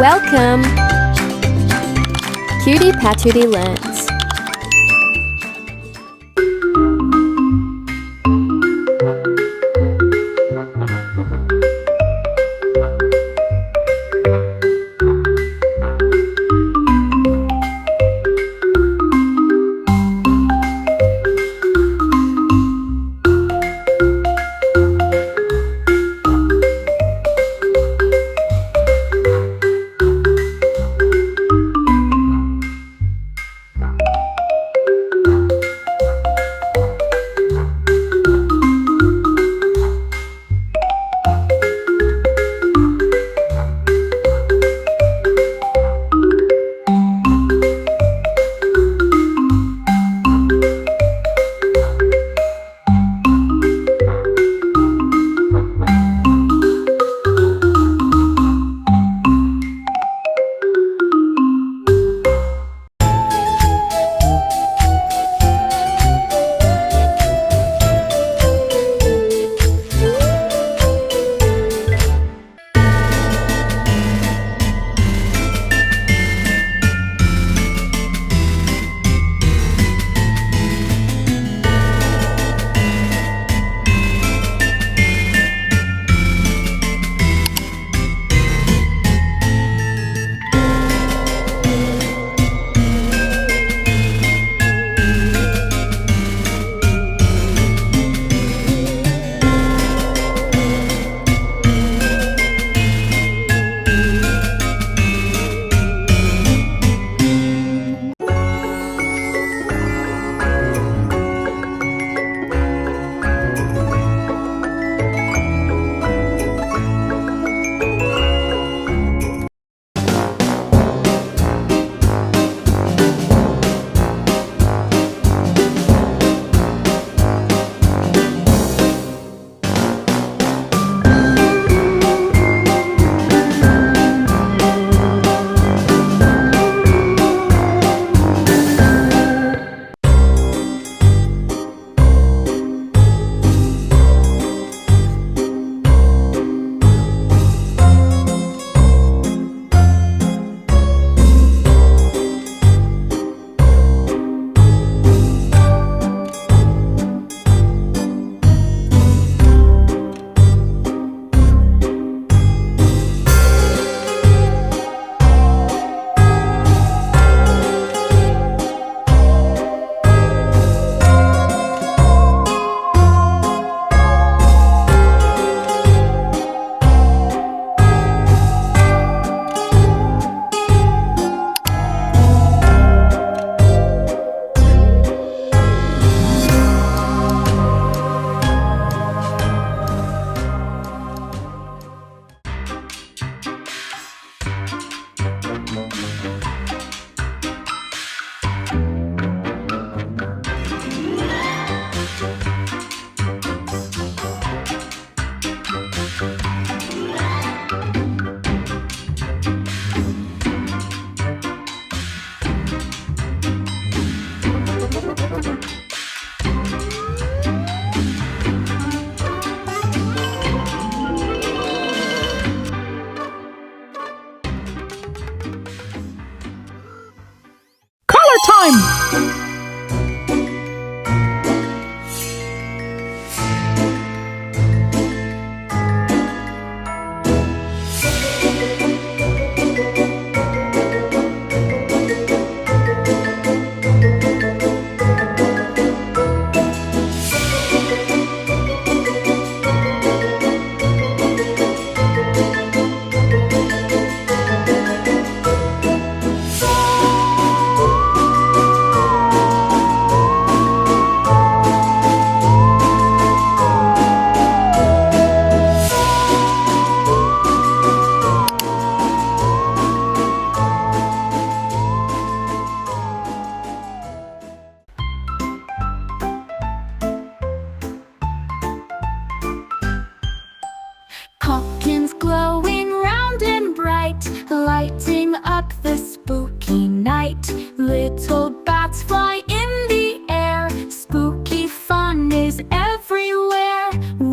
Welcome! Cutie Patootie Learns.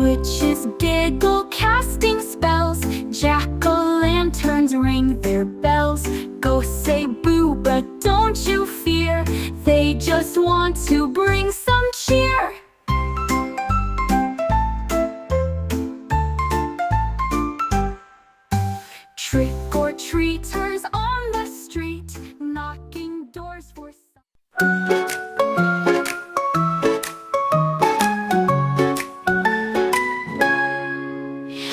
Witches giggle, casting spells. Jack-o'-lanterns ring their bells. Ghosts say boo, but don't you fear. They just want to bring some cheer. Trick-or-treaters on the street, knocking doors for some.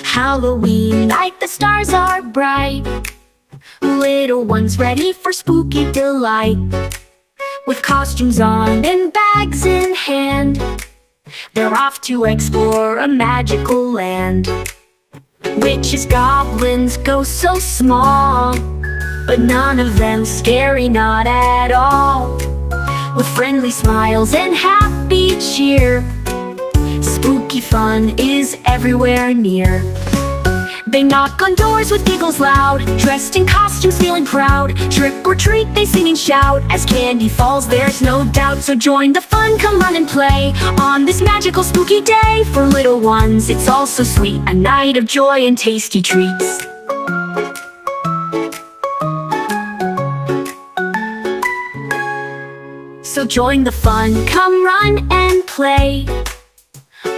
Halloween night, the stars are bright. Little ones ready for spooky delight. With costumes on and bags in hand, they're off to explore a magical land. Witches, goblins, ghosts so small, but none of them scary, not at all. With friendly smiles and happy cheer, spooky fun is everywhere near. They knock on doors with giggles loud, dressed in costumes feeling proud. Trick or treat, they sing and shout. As candy falls, there's no doubt. So join the fun, come run and play on this magical spooky day. For little ones, it's all so sweet, a night of joy and tasty treats. So join the fun, come run and play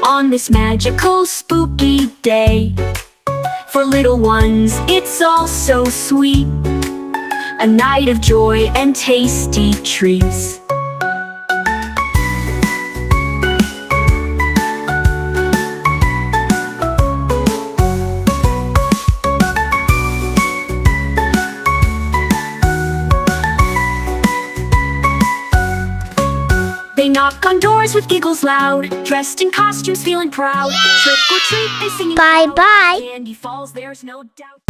on this magical spooky day. For little ones, it's all so sweet, a night of joy and tasty treats. They knock on doors with giggles loud, dressed in costumes feeling proud. Trick or treat, they sing. Bye bye. Candy falls, there's no doubt.